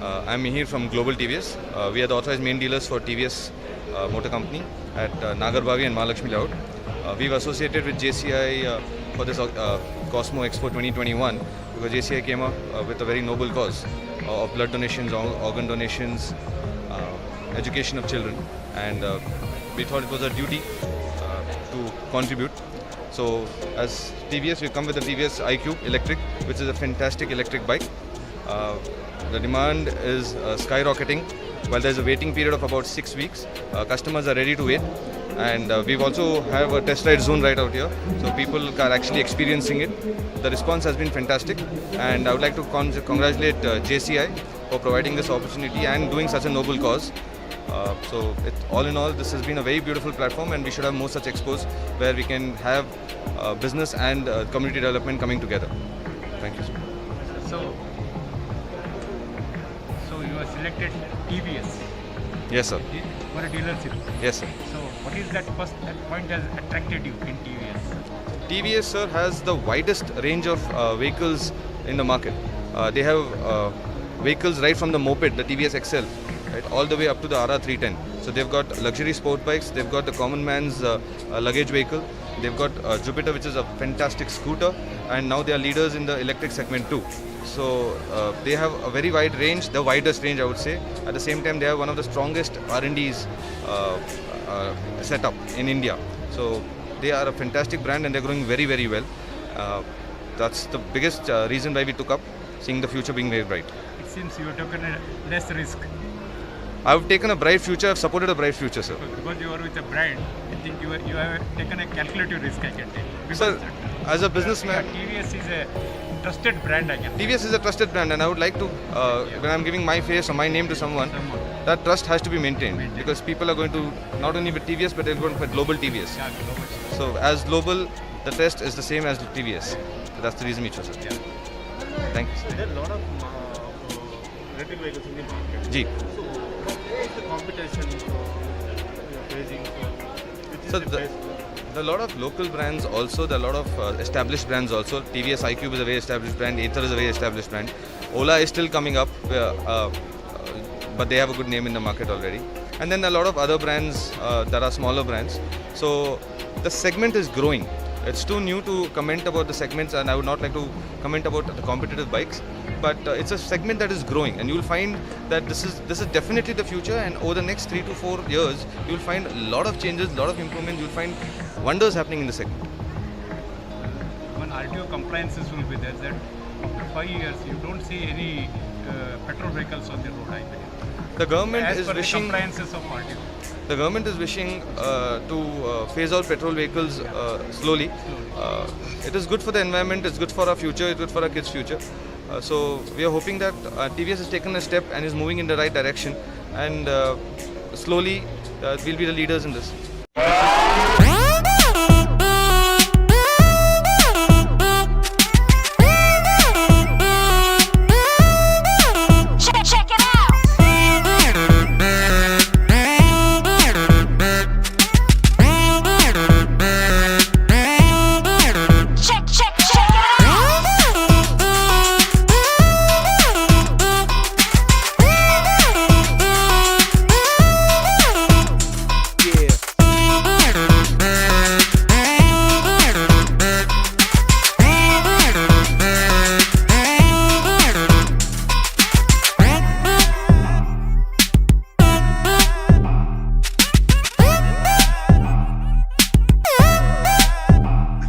I'm here from Global TVS. We are the authorized main dealers for TVS Motor Company at Nagarbavi and Mahalakshmi Layout. We've associated with JCI for this Cosmo Expo 2021 because JCI came up with a very noble cause of blood donations, organ donations, education of children, and we thought it was our duty to contribute. So as TVS, we come with the TVS iQube Electric, which is a fantastic electric bike. The demand is skyrocketing. While there's a waiting period of about 6 weeks, customers are ready to wait. And we've also have a test ride zone right out here, so people are actually experiencing it. The response has been fantastic, and I would like to congratulate JCI for providing this opportunity and doing such a noble cause. So all in all, this has been a very beautiful platform, and we should have more such expos where we can have business and community development coming together. Thank you. So you are selected TVS Yes, sir. for a dealership. Yes, sir. So what is that point has attracted you in TVS? TVS, sir, has the widest range of vehicles in the market. They have vehicles right from the moped, the TVS XL, right, all the way up to the RR310. So they've got luxury sport bikes, they've got the common man's luggage vehicle, they've got Jupiter, which is a fantastic scooter, and now they are leaders in the electric segment too. So they have a very wide range, the widest range I would say. At the same time, they have one of the strongest R&Ds set up in India. So they are a fantastic brand and they're growing very, very well. That's the biggest reason why we took up, seeing the future being very bright. It seems you have taken a less risk. I've taken a bright future, I've supported a bright future, sir. Because you are with a brand, I think you have taken a calculative risk, I can tell. Because Sir, as a businessman, TVS is a trusted brand, I can tell. TVS is a trusted brand, and I would like to, when I'm giving my face or my name to someone, that trust has to be maintained because people are going to, not only with TVS, but they're going for global TVS. Yeah, global. So as global, the test is the same as TVS. So that's the reason we chose it. Yeah. Thank you. There are a lot of electric vehicles in the market. Ji. So, what is the competition you're facing? Which is So the best? there are a lot of local brands also, there are a lot of established brands also. TVS iQube is a very established brand, Ather is a very established brand. Ola is still coming up, but they have a good name in the market already. And then a lot of other brands that are smaller brands. So the segment is growing. It's too new to comment about the segments, and I would not like to comment about the competitive bikes. But it's a segment that is growing, and you'll find that this is definitely the future. And over the next 3 to 4 years, you'll find a lot of changes, a lot of improvements. You'll find wonders happening in the segment. When RTO compliances will be there, that after 5 years you don't see any petrol vehicles on the road, I believe. The government As is per the wishing. compliances of RTO. The government is wishing to phase out petrol vehicles slowly. It is good for the environment, it's good for our future, it's good for our kids' future. So we are hoping that TVS has taken a step and is moving in the right direction, and slowly we'll be the leaders in this.